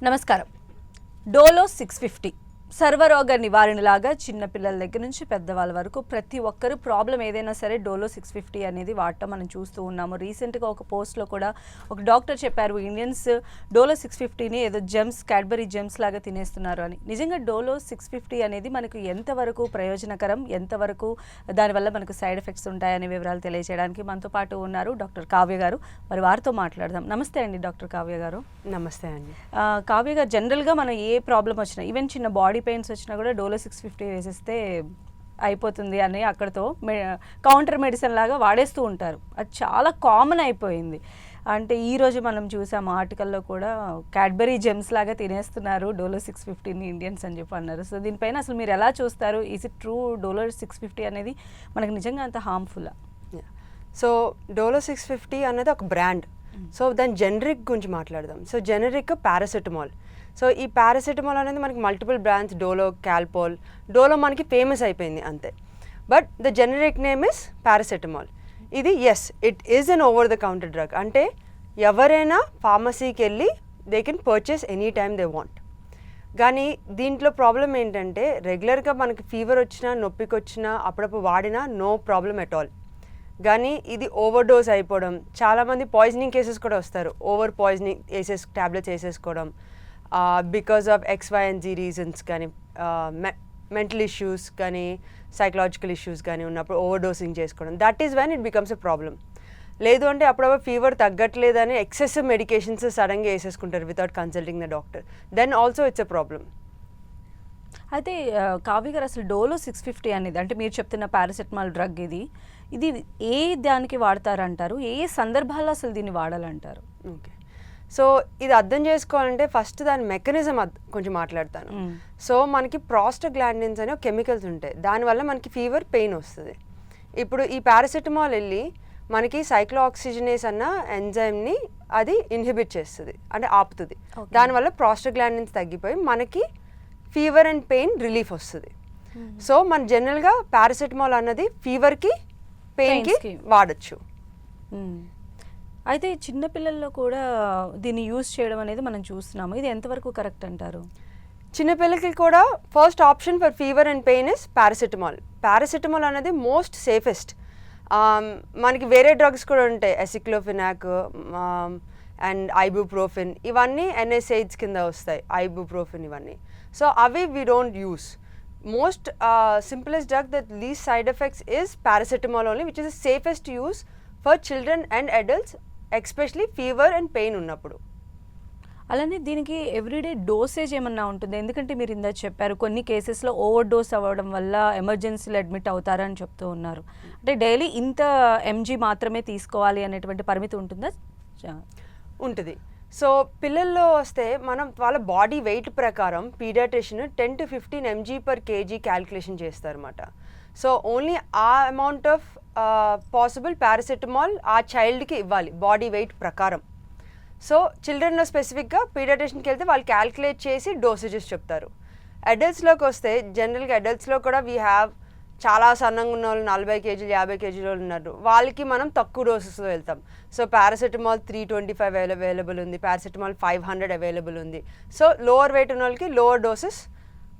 నమస్కారం. డోలో 650 సర్వరోగ నివారణలాగా చిన్న పిల్లల దగ్గర నుంచి పెద్దవాళ్ళ వరకు ప్రతి ఒక్కరు ప్రాబ్లం ఏదైనా సరే డోలో 650 అనేది వాడటం మనం చూస్తూ ఉన్నాము. రీసెంట్గా ఒక పోస్ట్లో కూడా ఒక డాక్టర్ చెప్పారు, ఇండియన్స్ డోలో 650ని ఏదో జెమ్స్, క్యాడ్బరీ జెమ్స్ లాగా తినేస్తున్నారు అని. నిజంగా డోలో 650 అనేది మనకు ఎంతవరకు ప్రయోజనకరం, ఎంతవరకు దానివల్ల మనకు సైడ్ ఎఫెక్ట్స్ ఉంటాయనే వివరాలు తెలియజేయడానికి మనతో పాటు ఉన్నారు డాక్టర్ కావ్య గారు. మరి వారితో మాట్లాడదాం. నమస్తే అండి డాక్టర్ కావ్య గారు. నమస్తే అండి. కావ్య గారు, జనరల్గా మనం ఏ ప్రాబ్లం వచ్చినా, ఈవెన్ చిన్న బాడీ పెయిన్స్ వచ్చినా కూడా డోలో 650 వేసేస్తే అయిపోతుంది అని అక్కడితో కౌంటర్ మెడిసిన్ లాగా వాడేస్తూ ఉంటారు. అది చాలా కామన్ అయిపోయింది. అంటే ఈరోజు మనం చూసాం ఆర్టికల్లో కూడా క్యాడ్బరీ జెమ్స్ లాగా తినేస్తున్నారు డోలో 650ని ఇండియన్స్ అని చెప్పి అన్నారు. సో దీనిపైన అసలు మీరు ఎలా చూస్తారు? ఈజ్ ఇట్ ట్రూ డోలో 650 అనేది మనకు నిజంగా అంత హార్మ్ఫుల్లా? సో డోలో 650 అనేది ఒక బ్రాండ్. సో దాని జెనరిక్ గురించి మాట్లాడదాం. So generic paracetamol. సో ఈ పారాసెటమాల్ అనేది మనకి multiple brands, Dolo, Calpol. Dolo మనకి ఫేమస్ అయిపోయింది అంతే. But the generic name is paracetamol. ఇది it is an over the counter drug. అంటే ఎవరైనా ఫార్మసీకి వెళ్ళి they can purchase any time they want. కానీ దీంట్లో ప్రాబ్లం ఏంటంటే రెగ్యులర్గా మనకి ఫీవర్ వచ్చినా, నొప్పికి వచ్చినా, అప్పుడప్పుడు వాడినా నో ప్రాబ్లం ఎట్ ఆల్. కానీ ఇది ఓవర్ డోస్ అయిపోవడం, చాలామంది పాయిజనింగ్ కేసెస్ కూడా వస్తారు. ఓవర్ పాయిజనింగ్ ట్యాబ్లెట్స్ వేసేసుకోవడం బికాస్ ఆఫ్ XYZ రీజన్స్, కానీ మెంటల్ ఇష్యూస్ కానీ సైకలాజికల్ ఇష్యూస్ కానీ ఉన్నప్పుడు ఓవర్ డోసింగ్ చేసుకోవడం, that is when it becomes a problem. లేదు అంటే అప్పుడప్పుడు ఫీవర్ తగ్గట్లేదని ఎక్సెసివ్ మెడికేషన్స్ సడన్గా వేసేసుకుంటారు without consulting the doctor. Then also it's a problem. అయితే కావ్య గారు, అసలు డోలో 650 అనేది అంటే మీరు చెప్తున్న పారాసెటమాల్ డ్రగ్ ఇది ఏ దానికి వాడతారంటారు? ఏ సందర్భాల్లో అసలు దీన్ని వాడాలంటారు? ఓకే, సో ఇది అర్థం చేసుకోవాలంటే ఫస్ట్ దాని మెకానిజం కొంచెం మాట్లాడతాను. సో మనకి ప్రాస్టాగ్లాండిన్స్ అనే కెమికల్స్ ఉంటాయి, దానివల్ల మనకి ఫీవర్, పెయిన్ వస్తుంది. ఇప్పుడు ఈ పారాసెటమాల్ వెళ్ళి మనకి సైక్లోఆక్సిజనేస్ అన్న ఎంజైమ్ని అది ఇన్హిబిట్ చేస్తుంది, అంటే ఆపుతుంది. దానివల్ల ప్రాస్టాగ్లాండిన్స్ తగ్గిపోయి మనకి ఫీవర్ అండ్ పెయిన్ రిలీఫ్ వస్తుంది. సో మన జనరల్గా పారాసెటమాల్ అన్నది ఫీవర్కి, పెయిన్కి వాడచ్చు. అయితే చిన్నపిల్లల్లో కూడా దీన్ని యూజ్ చేయడం అనేది మనం చూస్తున్నాము. ఇది ఎంతవరకు కరెక్ట్ అంటారు? చిన్నపిల్లలకి కూడా first option for fever and pain is paracetamol. Paracetamol అనేది మోస్ట్ సేఫెస్ట్. మనకి వేరే డ్రగ్స్ కూడా ఉంటాయి, ఎసిక్లోఫినాక్ అండ్ ఐబుప్రోఫిన్, ఇవన్నీ NSAIDs కింద వస్తాయి, ఐబుప్రోఫిన్ ఇవన్నీ. సో అవి we don't use. Most simplest drug that least side effects is paracetamol only, which is the safest to use for children and adults, especially fever and pain ఉన్నప్పుడు. అలానే దీనికి everyday dosage ఏమన్నా ఉంటుంది? ఎందుకంటే మీరు ఇందా చెప్పారు కొన్ని కేసెస్లో ఓవర్ డోస్ అవ్వడం వల్ల ఎమర్జెన్సీలో అడ్మిట్ అవుతారని చెప్తూ ఉన్నారు. అంటే డైలీ ఇంత mg మాత్రమే తీసుకోవాలి అనేటువంటి పరిమితి ఉంటుందా? ఉంటుంది. సో పిల్లల్లో వస్తే మనం వాళ్ళ బాడీ వెయిట్ ప్రకారం పీడియాట్రిషియన్ 10 to 15 mg/kg క్యాల్కులేషన్ చేస్తారన్నమాట. సో ఓన్లీ ఆ అమౌంట్ ఆఫ్ పాసిబుల్ పారాసెటమాల్ ఆ చైల్డ్కి ఇవ్వాలి బాడీ వెయిట్ ప్రకారం. సో చిల్డ్రన్లో స్పెసిఫిక్గా పీడియాట్రిషియన్కి వెళ్తే వాళ్ళు క్యాల్కులేట్ చేసి డోసేజెస్ చెప్తారు. అడల్ట్స్లోకి వస్తే జనరల్గా అడల్ట్స్లో కూడా వీ హ్యావ్ చాలా సన్నంగా ఉన్న వాళ్ళు 40 kg 50 kg వాళ్ళు ఉన్నారు, వాళ్ళకి మనం తక్కువ డోసెస్లో వెళ్తాం. సో పారాసెటమాల్ 325 అవైలబుల్ ఉంది, పారాసెటమాల్ 500 అవైలబుల్ ఉంది. సో లోవర్ వెయిట్ ఉన్న వాళ్ళకి లోవర్ డోసెస్,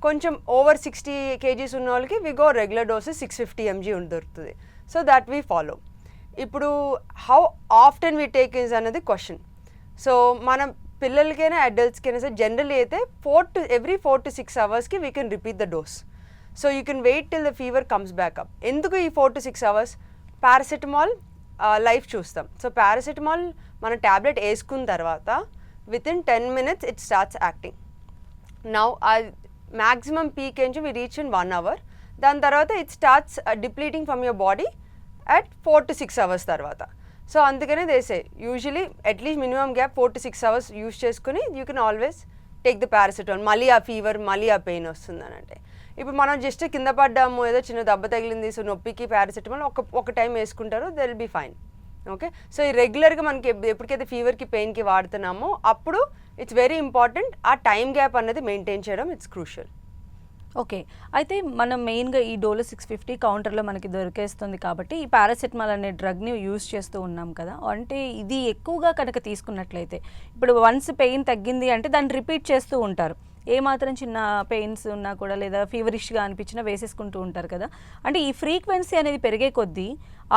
కొంచెం ఓవర్ 60 kgs ఉన్న వాళ్ళకి we go regular doses 650 mg దొరుకుతుంది. So that we follow. ఇప్పుడు how often we take is అనేది క్వశ్చన్. సో మనం పిల్లలకైనా అడల్ట్స్కైనా సరే జనరల్లీ అయితే every 4 to 6 hours we can repeat the dose. So you can wait till the fever comes back up. ఎందుకు ఈ 4 to 6 hours? Paracetamol life చూస్తాం. So paracetamol మన tablet వేసుకున్న తర్వాత within 10 minutes it starts acting. Now maximum peak నుంచి we reach in 1 hour. దాని తర్వాత it starts depleting from your body at 4 to 6 hours తర్వాత. సో అందుకనే దేసే usually at least minimum gap 4 to 6 hours use చేసుకుని you can always take the paracetamol. మళ్ళీ ఆ fever, మళ్ళీ ఆ పెయిన్ వస్తుందని అంటే ఇప్పుడు మనం జస్ట్ కింద పడ్డాము, ఏదో చిన్న దెబ్బ తగిలింది, సో నొప్పికి పారాసెటమాల్ ఒక టైం వేసుకుంటారు, they will be fine. Okay, so ఈ రెగ్యులర్గా మనకి ఎప్పటికైతే ఫీవర్కి, పెయిన్కి వాడుతున్నామో అప్పుడు ఇట్స్ వెరీ ఇంపార్టెంట్ ఆ టైం గ్యాప్ అనేది మెయింటైన్ చేయడం, ఇట్స్ క్రూషియల్. ఓకే. అయితే మనం మెయిన్‌గా ఈ డోలో 650 కౌంటర్‌లో మనకి దొరికేస్తుంది కాబట్టి, ఈ పారాసెటమాల్ అనే డ్రగ్‌ని యూజ్ చేస్తూ ఉన్నాం కదా! అంటే ఇది ఎక్కువగా కనుక తీసుకున్నట్లయితే, ఇప్పుడు వన్స్ పెయిన్ తగ్గింది అంటే దాన్ని రిపీట్ చేస్తూ ఉంటారు. ఏ మాత్రం చిన్న పెయిన్స్ ఉన్నా కూడా లేదా ఫీవరిష్‌గా అనిపించినా వేసేసుకుంటూ ఉంటారు కదా! అంటే ఈ ఫ్రీక్వెన్సీ అనేది పెరిగే కొద్దీ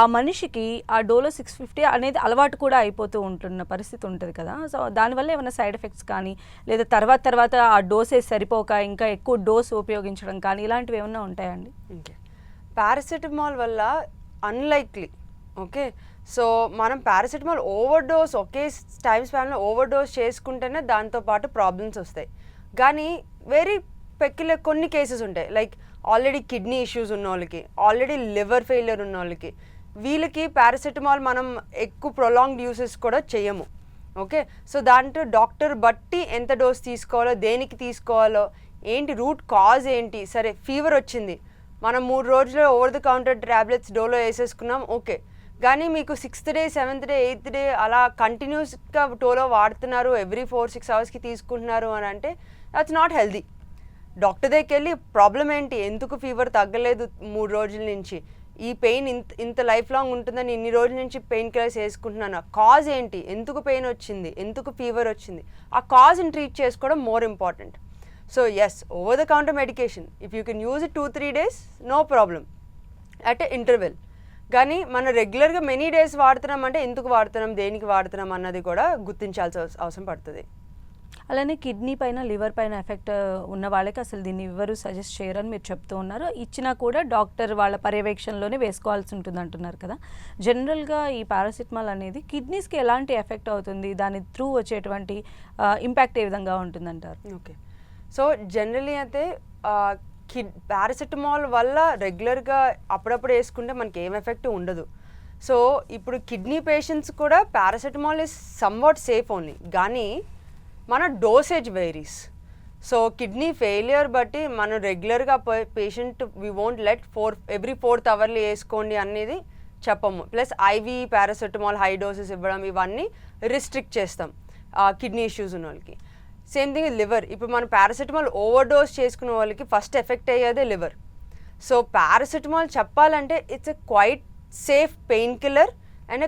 ఆ మనిషికి ఆ డోలో 650 అనేది అలవాటు కూడా అయిపోతూ ఉంటున్న పరిస్థితి ఉంటది కదా! సో, దానివల్ల ఏమైనా సైడ్ ఎఫెక్ట్స్ కానీ, లేదా తర్వాత ఆ డోసేజ్ సరిపోక ఇంకా ఎక్కువ డోస్ ఉపయోగించడం కానీ ఇలాంటివి ఏమన్నా ఉంటాయా అండి? ఓకే. పారాసెటమాల్ వల్ల అన్‌లైక్లీ. ఓకే. సో, మనం పారాసెటమాల్ ఓవర్‌డోస్ ఒకే టైమ్ స్పాన్‌లో ఓవర్‌డోస్ చేసుకుంటేనే దాంతో పాటు ప్రాబ్లమ్స్ వస్తాయి. కానీ వెరీ కొన్ని కేసెస్ ఉంటాయి. లైక్ ఆల్రెడీ కిడ్నీ ఇష్యూస్ ఉన్నోళ్ళకి, ఆల్రెడీ లివర్ ఫెయిల్యూర్ ఉన్నోళ్ళకి, వీళ్ళకి పారాసెటమాల్ మనం ఎక్కువ ప్రొలాంగ్డ్ యూసెస్ కూడా చేయము. ఓకే. సో, దాంట్లో డాక్టర్ బట్టి ఎంత డోస్ తీసుకోవాలో, దేనికి తీసుకోవాలో, ఏంటి రూట్ కాజ్ ఏంటి, సరే ఫీవర్ వచ్చింది, మనం 3 రోజులు over the counter tablets Dolo వేసేసుకున్నాం, ఓకే. కానీ మీకు 6th day, 7th day, 8th day అలా కంటిన్యూస్గా డోలో వాడుతున్నారు, ఎవ్రీ 4-6 అవర్స్కి తీసుకుంటున్నారు అని అంటే దట్స్ నాట్ హెల్దీ. డాక్టర్ దగ్గరికి వెళ్ళి ప్రాబ్లం ఏంటి, ఎందుకు ఫీవర్ తగ్గలేదు 3 రోజుల నుంచి, ఈ పెయిన్ ఇంత లైఫ్ లాంగ్ ఉంటుందని ఇన్ని రోజుల నుంచి పెయిన్ కిల్లర్స్ వేసుకుంటున్నాను, కాజ్ ఏంటి, ఎందుకు పెయిన్ వచ్చింది, ఎందుకు ఫీవర్ వచ్చింది, ఆ కాజ్ని ట్రీట్ చేసుకోవడం more important. So yes, over the counter medication if you can use it 2-3 days no problem at a interval. కానీ మనం రెగ్యులర్గా మెనీ డేస్ వాడుతున్నాం అంటే ఎందుకు వాడుతున్నాం, దేనికి వాడుతున్నాం అన్నది కూడా గుర్తించాల్సిన అవసరం పడుతుంది. అలానే కిడ్నీ పైన, లివర్ పైన ఎఫెక్ట్ ఉన్న వాళ్ళకి అసలు దీన్ని ఎవరు సజెస్ట్ చేయరని మీరు చెప్తూ ఉన్నారు. ఇచ్చినా కూడా డాక్టర్ వాళ్ళ పర్యవేక్షణలోనే వేసుకోవాల్సి ఉంటుంది అంటున్నారు కదా! జనరల్‌గా ఈ పారాసెటమాల్ అనేది కిడ్నీస్‌కి ఎలాంటి ఎఫెక్ట్ అవుతుంది? దాని త్రూ వచ్చేటువంటి ఇంపాక్ట్ ఏ విధంగా ఉంటుందంటారు? ఓకే. సో జనరలీ అయితే పారాసెటమాల్ వల్ల రెగ్యులర్గా అప్పుడప్పుడు వేసుకుంటే మనకి ఏం ఎఫెక్ట్ ఉండదు. సో ఇప్పుడు కిడ్నీ పేషెంట్స్ కూడా paracetamol is somewhat safe only, కానీ మన dosage varies. So kidney failure బట్టి మనం రెగ్యులర్గా patient we won't let every 4th hourly వేసుకోండి అనేది చెప్పము. Plus IV paracetamol high doses ఇవ్వడం ఇవన్నీ రిస్ట్రిక్ట్ చేస్తాం కిడ్నీ ఇష్యూస్ ఉన్న వాళ్ళకి. Same thing liver. ఇప్పుడు మనం పారాసెటమాల్ ఓవర్ డోస్ చేసుకునే వాళ్ళకి ఫస్ట్ ఎఫెక్ట్ అయ్యేదే లివర్. సో పారాసెటమాల్ చెప్పాలంటే it's a quite safe painkiller and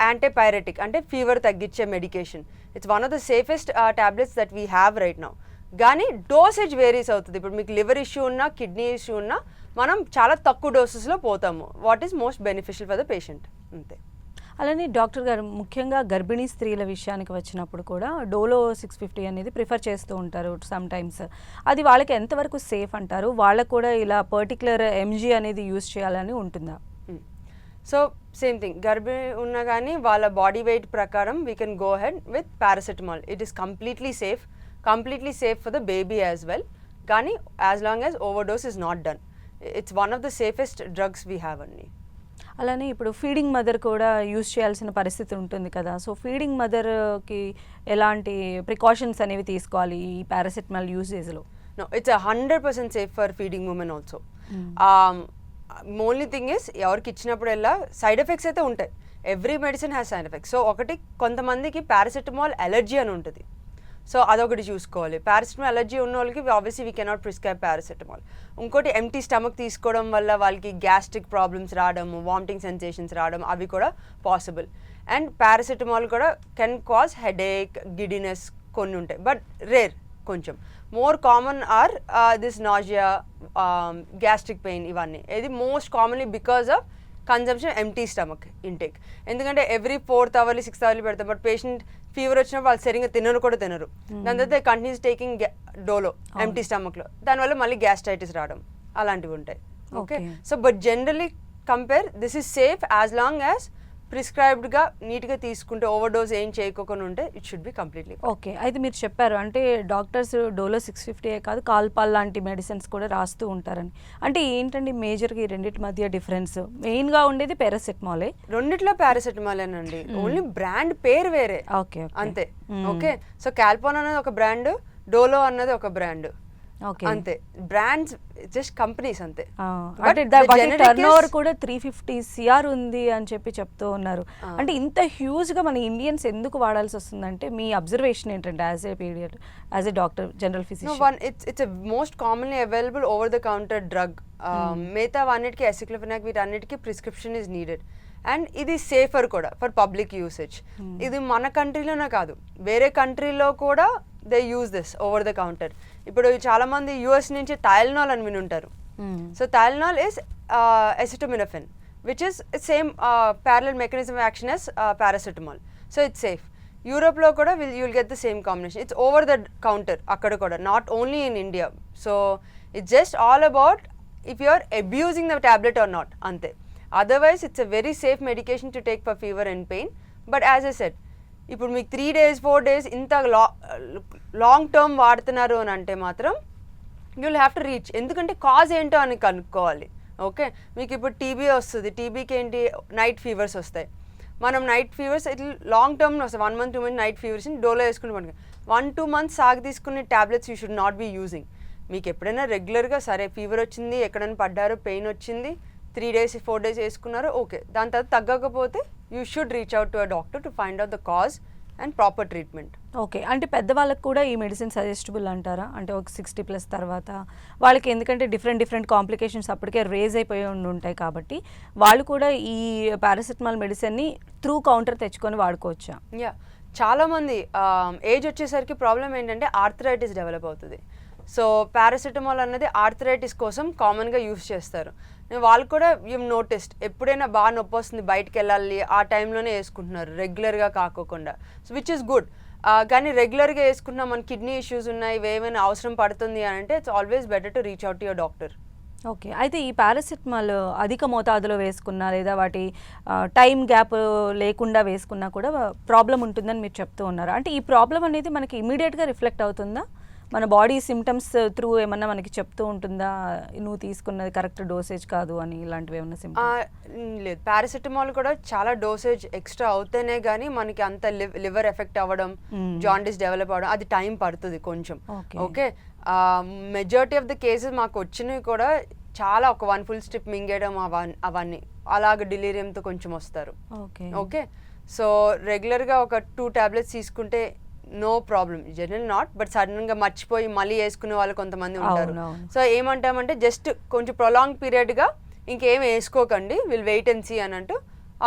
antipyretic, అంటే ఫీవర్ తగ్గించే medication. It's one of the safest tablets that we have right now. కానీ dosage varies అవుతుంది. ఇప్పుడు మీకు లివర్ ఇష్యూ ఉన్నా, కిడ్నీ ఇష్యూ ఉన్నా మనం చాలా తక్కువ డోసెస్లో పోతాము. What is most beneficial for the patient, అంతే. అలానే డాక్టర్ గారు ముఖ్యంగా గర్భిణీ స్త్రీల విషయానికి వచ్చినప్పుడు కూడా డోలో 650 అనేది ప్రిఫర్ చేస్తూ ఉంటారు సమ్ టైమ్స్. అది వాళ్ళకి ఎంతవరకు సేఫ్ అంటారు? వాళ్ళకు కూడా ఇలా పర్టికులర్ ఎంజీ అనేది యూజ్ చేయాలని ఉంటుందా? సో సేమ్ థింగ్, గర్భిణీ ఉన్నా కానీ వాళ్ళ బాడీ వెయిట్ ప్రకారం we can go ahead with paracetamol. It is completely safe for the baby as well. కానీ as long as overdose is not done. It's one of the safest drugs we have అండి. అలానే ఇప్పుడు feeding mother కూడా use చేయాల్సిన పరిస్థితి ఉంటుంది కదా! So feeding మదర్‌కి ఎలాంటి ప్రికాషన్స్ అనేవి తీసుకోవాలి ఈ పారాసెటమాల్ యూసేజ్‌లో? No, it's 100% safe for feeding women also. Only thing is ఎవరికి ఇచ్చినప్పుడల్లా సైడ్ ఎఫెక్ట్స్ అయితే ఉంటాయి. Every medicine has side effects. So ఒకటి, కొంతమందికి పారాసెటమాల్ అలర్జీ అని ఉంటుంది. సో అదొకటి చూసుకోవాలి. పారాసెటమాల్ అలర్జీ ఉన్న వాళ్ళకి obviously we cannot prescribe paracetamol. ఇంకోటి, ఎంటీ స్టమక్ తీసుకోవడం వల్ల వాళ్ళకి గ్యాస్ట్రిక్ ప్రాబ్లమ్స్ రావడం, వామిటింగ్ సెన్సేషన్స్ రావడం అవి కూడా పాసిబుల్. అండ్ పారాసెటమాల్ కూడా కెన్ కాజ్ హెడేక్, గిడినెస్ కొన్ని ఉంటాయి, బట్ రేర్. కొంచెం more common are this nausea, gastric pain, ఇవన్నీ. ఇది most commonly because of consumption empty stomach intake. ఎందుకంటే every 4th hourly 6th hourly పెడతాం, బట్ పేషెంట్ ఫీవర్ వచ్చినప్పుడు వాళ్ళు సరిగ్గా తినరు. దాని తర్వాత కంటిన్యూస్ టేకింగ్ డోలో ఎంటీ స్టమక్లో, దానివల్ల మళ్ళీ గ్యాస్ట్రైటిస్ రావడం అలాంటివి ఉంటాయి. Okay. So but generally compare, this is safe as long as ప్రిస్క్రైబ్డ్గా నీట్గా తీసుకుంటే, ఓవర్ డోస్ ఏం చేయకోకుండా ఉంటే it should be completely okay. అయితే మీరు చెప్పారు అంటే డాక్టర్స్ డోలో 650 కాదు, కాల్పాల్ లాంటి మెడిసిన్స్ కూడా రాస్తూ ఉంటారని. అంటే ఏంటండి మేజర్గా ఈ రెండింటి మధ్య డిఫరెన్స్? మెయిన్గా ఉండేది పారాసెటమాలే. రెండిట్లో పారాసెటమాలేనండి, ఓన్లీ బ్రాండ్ పేరు వేరే, ఓకే, అంతే. ఓకే. సో కాల్పాన్ అనేది ఒక బ్రాండ్, డోలో అన్నది ఒక బ్రాండ్. Okay. అంతే. బ్రాండ్స్ జస్ట్ కంపెనీస్ అంతే. అంటే the వాటి generic టర్న్ ఓవర్ is- కూడా 350 సిఆర్ ఉంది అని చెప్పి చెప్తూ ఉన్నారు. అంటే ఇంత హ్యూజ్ గా మన ఇండియన్స్ ఎందుకు వాడాల్సి వస్తుందంటే మీ అబ్జర్వేషన్ ఏంటంటే యాజ్ ఏ పీడియట్, as a doctor, general No, physician? it's a most commonly available over the counter drug. మిగతా అన్నిటికీ ఎసిక్లోఫెనాక్ వీటన్నిటికీ ప్రిస్క్రిప్షన్ ఈజ్ నీడెడ్. అండ్ ఇది సేఫర్ కూడా ఫర్ పబ్లిక్ యూసేజ్. ఇది మన కంట్రీలోనే కాదు, వేరే కంట్రీలో కూడా they use this over the counter. ఇప్పుడు చాలా మంది యూఎస్ నుంచి టైల్నాల్ అని విని ఉంటారు. సో Tylenol is acetaminophen, which is same parallel mechanism of action as paracetamol. So it's safe. యూరోప్లో కూడా you'll get the same combination. It's over the counter అక్కడ కూడా, not only in India. So it's just all about if you're abusing the tablet or not, అంతే. Otherwise it's a very safe medication to take for fever and pain. But as I said, ఇప్పుడు మీకు 3 days 4 days ఇంత long term వాడుతున్నారు అని అంటే మాత్రం you'll have to reach, ఎందుకంటే cause ఏంటో అని కనుక్కోవాలి. ఓకే, మీకు ఇప్పుడు టీబీ వస్తుంది, టీబీకి ఏంటి నైట్ ఫీవర్స్ వస్తాయి. మనం నైట్ ఫీవర్స్ ఇట్లా లాంగ్ టర్మ్లో వస్తాయి, 1 month 2 months night fevers Dolo వేసుకుని పడుతుంది. 1-2 months సాగు తీసుకునే tablets you should not be using. మీకు ఎప్పుడైనా రెగ్యులర్గా సరే ఫీవర్ వచ్చింది, ఎక్కడైనా పడ్డారు, పెయిన్ వచ్చింది, 3 days 4 days వేసుకున్నారు, ఓకే. దాని తర్వాత తగ్గకపోతే you should reach out to a doctor to find out the cause and proper treatment. Okay, అంటే పెద్దవాళ్ళకి కూడా ఈ మెడిసిన్ సజెస్టబుల్ అంటారా? అంటే ఒక 60+ తర్వాత వాళ్ళకి, ఎందుకంటే డిఫరెంట్ కాంప్లికేషన్స్ అప్పటికే రేజ్ అయిపోయి ఉంటాయి కాబట్టి వాళ్ళు కూడా ఈ పారాసెటమాల్ మెడిసిన్ని త్రూ కౌంటర్ తెచ్చుకొని వాడుకోవచ్చా? యా, చాలామంది ఏజ్ వచ్చేసరికి ప్రాబ్లం ఏంటంటే ఆర్థరైటిస్ డెవలప్ అవుతుంది. సో పారాసెటమాల్ అన్నది ఆర్థరైటిస్ కోసం కామన్గా యూస్ చేస్తారు. వాళ్ళు కూడా యూ నోటిస్డ్ ఎప్పుడైనా బాగా నొప్పి వస్తుంది బయటకు వెళ్ళాలి ఆ టైంలోనే వేసుకుంటున్నారు, రెగ్యులర్గా కాకోకుండా. So which is good. కానీ రెగ్యులర్గా వేసుకున్నా మన కిడ్నీ ఇష్యూస్ ఉన్నాయి, ఏమైనా అవసరం పడుతుంది అని అంటే it's always better to reach out to your doctor. Okay, అయితే ఈ పారాసెటమాల్ అధిక మోతాదులో వేసుకున్నా లేదా వాటి టైం గ్యాప్ లేకుండా వేసుకున్నా కూడా ప్రాబ్లం ఉంటుందని మీరు చెప్తూ ఉన్నారు. అంటే ఈ ప్రాబ్లం అనేది మనకి ఇమీడియట్గా రిఫ్లెక్ట్ అవుతుందా? మన బాడీ సిమ్టమ్స్ త్రూ ఏమన్నా మనకి చెప్తూ ఉంటుందా, నువ్వు తీసుకున్నది కరెక్ట్ డోసేజ్ కాదు అని, ఇలాంటివి ఏమన్నా సిమ్టమ్స్? లేదు, పారాసెటమాల్ కూడా చాలా డోసేజ్ ఎక్స్ట్రా అవుతేనే కానీ మనకి అంత లివర్ ఎఫెక్ట్ అవ్వడం, జాండిస్ డెవలప్ అవ్వడం అది టైం పడుతుంది కొంచెం. Okay, majority of the cases మాకు వచ్చినవి కూడా చాలా ఒక 1 full strip మింగేయడం అవన్నీ అలాగ డిలీరియంతో కొంచెం వస్తారు. ఓకే, సో రెగ్యులర్గా ఒక 2 tablets తీసుకుంటే no problem, general not, but సడన్గా మర్చిపోయి మళ్ళీ వేసుకునే వాళ్ళు కొంతమంది ఉంటారు. సో ఏమంటామంటే జస్ట్ కొంచెం ప్రొలాంగ్ పీరియడ్గా ఇంకేం వేసుకోకండి, విల్ వెయిట్ అండ్ సీ అని అంటూ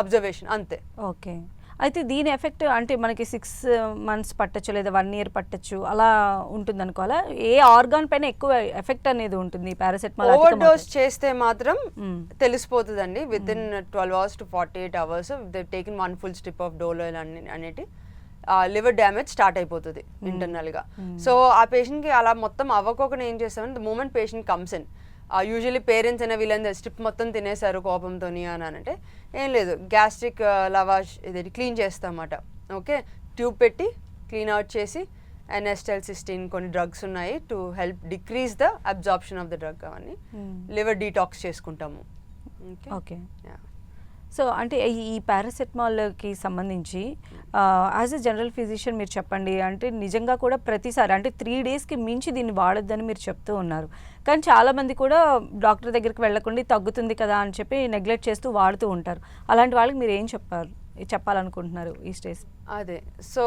అబ్జర్వేషన్ అంతే. ఓకే, అయితే దీని ఎఫెక్ట్ అంటే మనకి 6 months పట్టచ్చు లేదా 1 year పట్టచ్చు అలా ఉంటుంది అనుకోవాలా? ఏ ఆర్గాన్ పైన ఎక్కువ ఎఫెక్ట్ అనేది ఉంటుంది పారాసెటమాల్? ఓవర్ డోస్ చేస్తే మాత్రం తెలిసిపోతుందండి. Within 12 hours to 48 hours they taken 1 full strip of Dolo అనేటి లివర్ డ్యామేజ్ స్టార్ట్ అయిపోతుంది ఇంటర్నల్గా. సో ఆ పేషెంట్కి అలా మొత్తం అవ్వకోకుండా ఏం చేస్తామంటే the moment patient comes in, usually parents అయినా వీళ్ళందరూ స్ట్రిప్ మొత్తం తినేశారు కోపంతో అని అంటే ఏం లేదు, గ్యాస్ట్రిక్ లవాష్ ఇది క్లీన్ చేస్తామన్నమాట. ఓకే, ట్యూబ్ పెట్టి క్లీన్ అవుట్ చేసి N-acetylcysteine కొన్ని డ్రగ్స్ ఉన్నాయి to help decrease the absorption of the drug, అవన్నీ లివర్ డీటాక్స్ చేసుకుంటాము. ఓకే, సో అంటే ఈ పారాసెటమాల్కి సంబంధించి యాజ్ ఎ జనరల్ ఫిజిషియన్ మీరు చెప్పండి, అంటే నిజంగా కూడా ప్రతిసారి అంటే 3 daysకి మించి దీన్ని వాడొద్దని మీరు చెప్తూ ఉన్నారు. కానీ చాలామంది కూడా డాక్టర్ దగ్గరికి వెళ్ళకుండా తగ్గుతుంది కదా అని చెప్పి నెగ్లెక్ట్ చేస్తూ వాడుతూ ఉంటారు. అలాంటి వాళ్ళకి మీరు ఏం చెప్పాలనుకుంటున్నారు ఈ స్టేజ్? అదే, సో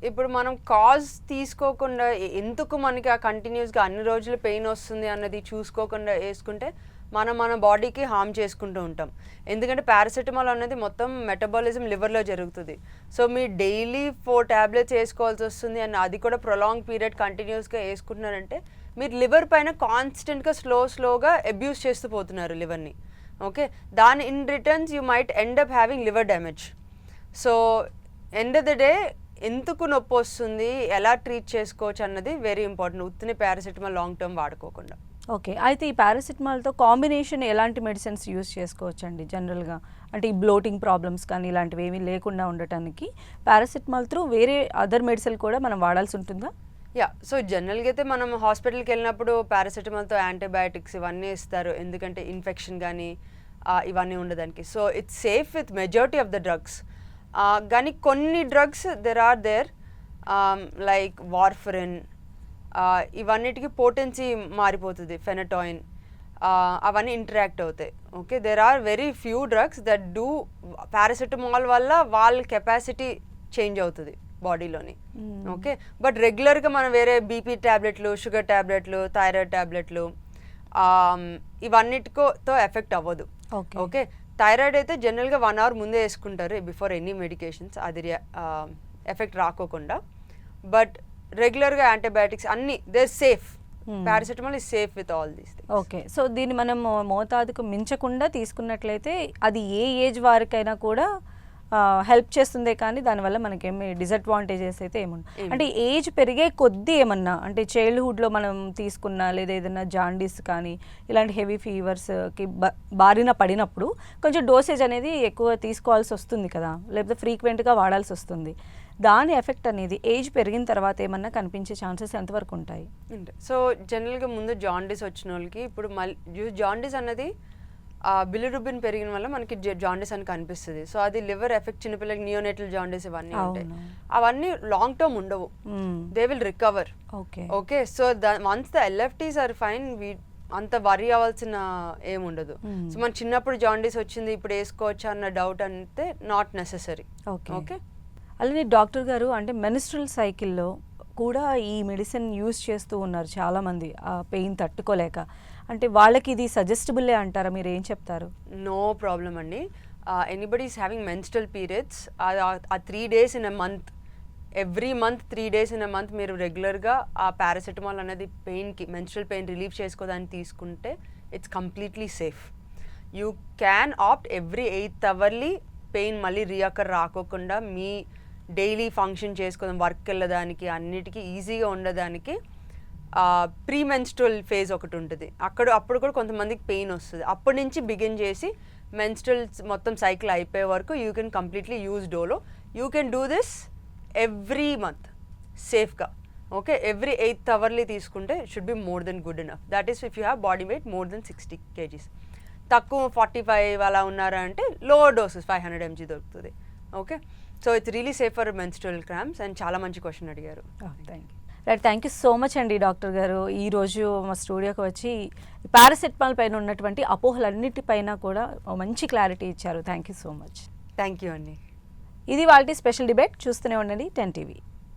ఇప్పుడు మనం కాజ్ తీసుకోకుండా ఎందుకు మనకి ఆ కంటిన్యూస్గా అన్ని రోజులు పెయిన్ వస్తుంది అన్నది చూసుకోకుండా వేసుకుంటే మన బాడీకి హార్మ్ చేసుకుంటూ ఉంటాం. ఎందుకంటే పారాసెటమాల్ అనేది మొత్తం మెటబాలిజం లివర్లో జరుగుతుంది. సో మీరు డైలీ 4 tablets వేసుకోవాల్సి వస్తుంది అని, అది కూడా ప్రొలాంగ్ పీరియడ్ కంటిన్యూస్గా వేసుకుంటున్నారంటే మీరు లివర్ పైన కాన్స్టెంట్గా స్లోగా అబ్యూస్ చేస్తూ పోతున్నారు లివర్ని. ఓకే, దాని in returns you might end up having liver damage. So end of the day ఎందుకు నొప్పి వస్తుంది, ఎలా ట్రీట్ చేసుకోవచ్చు అన్నది వెరీ ఇంపార్టెంట్, ఉత్తిని పారాసెటమాల్ లాంగ్ టర్మ్ వాడుకోకుండా. ఓకే, అయితే ఈ పారాసెటమాల్తో కాంబినేషన్ ఎలాంటి మెడిసిన్స్ యూస్ చేసుకోవచ్చండి జనరల్గా? అంటే ఈ బ్లోటింగ్ ప్రాబ్లమ్స్ కానీ ఇలాంటివి ఏమీ లేకుండా ఉండటానికి పారాసెటమాల్ త్రూ వేరే అదర్ మెడిసిన్ కూడా మనం వాడాల్సి ఉంటుందా? యా, సో జనరల్గా అయితే మనం హాస్పిటల్కి వెళ్ళినప్పుడు పారాసెటమాల్తో యాంటీబయాటిక్స్ ఇవన్నీ ఇస్తారు, ఎందుకంటే ఇన్ఫెక్షన్ కానీ ఇవన్నీ ఉండడానికి. So it's safe with majority of the drugs. కానీ కొన్ని డ్రగ్స్ దేర్ లైక్ వార్ఫరిన్, ఇవన్నిటికి పోటెన్సీ మారిపోతుంది, ఫెనటాయిన్ అవన్నీ ఇంటరాక్ట్ అవుతాయి. Okay, there are very few drugs that do paracetamol వల్ల వాళ్ళ కెపాసిటీ చేంజ్ అవుతుంది బాడీలోని. ఓకే, బట్ రెగ్యులర్గా మనం వేరే బీపీ ట్యాబ్లెట్లు, షుగర్ ట్యాబ్లెట్లు, థైరాయిడ్ ట్యాబ్లెట్లు ఇవన్నిటితో ఎఫెక్ట్ అవ్వదు. ఓకే, థైరాయిడ్ అయితే జనరల్గా 1 hour ముందే వేసుకుంటారు బిఫోర్ ఎనీ మెడికేషన్స్, అది ఎఫెక్ట్ రాకోకుండా. బట్ రెగ్యులర్గా యాంటీబయాటిక్స్ అన్నీ they safe. Paracetamol is safe with all these things. Okay, so దీన్ని మనం మోతాదుకు మించకుండా తీసుకున్నట్లయితే అది ఏ ఏజ్ వారికైనా కూడా హెల్ప్ చేస్తుందే కానీ దానివల్ల మనకేమి డిసడ్వాంటేజెస్ అయితే ఏముండవు. అంటే ఏజ్ పెరిగే కొద్దీ ఏమన్నా అంటే చైల్డ్హుడ్లో మనం తీసుకున్న లేదా ఏదైనా జాండీస్ కానీ ఇలాంటి హెవీ ఫీవర్స్కి బారిన పడినప్పుడు కొంచెం డోసేజ్ అనేది ఎక్కువ తీసుకోవాల్సి వస్తుంది కదా, లేకపోతే ఫ్రీక్వెంట్గా వాడాల్సి వస్తుంది. దాని ఎఫెక్ట్ అనేది ఏజ్ పెరిగిన తర్వాత ఏమన్నా కనిపించే ఛాన్సెస్ ఎంతవరకు ఉంటాయి? సో జనరల్గా ముందు జాండీస్ వచ్చిన వాళ్ళకి ఇప్పుడు మళ్ళీ జాండీస్ అన్నది బిలిరుబిన్ పెరిగిన వల్ల మనకి జాండీస్ అని కనిపిస్తుంది. సో అది లివర్ ఎఫెక్ట్, చిన్నపిల్లలకి నియోనేటల్ జాండీస్ ఇవన్నీ ఉంటాయి. అవన్నీ లాంగ్ టర్మ్ ఉండవు, they will recover. Okay, so once the LFTs are fine, అంత వరీ అవ్వాల్సిన ఏముండదు. సో మన చిన్నప్పుడు జాండీస్ వచ్చింది ఇప్పుడు వేసుకోవచ్చా అన్న డౌట్ అంటే నాట్ నెసెసరీ. ఓకే, అలానే డాక్టర్ గారు అంటే మెన్స్ట్రల్ సైకిల్లో కూడా ఈ మెడిసిన్ యూజ్ చేస్తూ ఉన్నారు చాలామంది ఆ పెయిన్ తట్టుకోలేక. అంటే వాళ్ళకి ఇది సజెస్టబుల్లే అంటారా, మీరు ఏం చెప్తారు? నో ప్రాబ్లం అండి. Anybody is having menstrual periods, ఆ 3 days in a month, every month 3 days in a month మీరు రెగ్యులర్గా ఆ పారాసెటమాల్ అనేది పెయిన్కి, మెన్స్ట్రల్ పెయిన్ రిలీఫ్ చేసుకోవడానికి తీసుకుంటే it's completely safe. You can opt every 8th hourly pain మళ్ళీ రీఅకర్ రాకోకుండా మీ డైలీ ఫంక్షన్ చేసుకోవడం, వర్క్ వెళ్ళడానికి, అన్నిటికీ ఈజీగా ఉండడానికి ప్రీ మెన్స్ట్రల్ ఫేజ్ ఒకటి ఉంటుంది. అప్పుడు కూడా కొంతమందికి పెయిన్ వస్తుంది. అప్పటి నుంచి బిగిన్ చేసి మెన్స్ట్రల్ మొత్తం సైకిల్ అయిపోయే వరకు you can completely use Dolo. You can do this every month సేఫ్గా. ఓకే, ఎవ్రీ 8th hourly తీసుకుంటే should be more than good enough. That is if you have body weight more than 60 kgs. తక్కువ 45 అలా ఉన్నారా అంటే lower doses 500 mg దొరుకుతుంది. Okay, so it's really safe for menstrual cramps. And చాలా మంచి question అడిగారు. Thank you so much అండి doctor గారు. ఈరోజు మా స్టూడియోకి వచ్చి పారాసెటమాల్ పైన ఉన్నటువంటి అపోహలన్నిటిపైన కూడా మంచి క్లారిటీ ఇచ్చారు. Thank you so much. Thank you అండి. ఇది వాళ్ళ స్పెషల్ డిబేట్. చూస్తూనే ఉండండి 10 TV.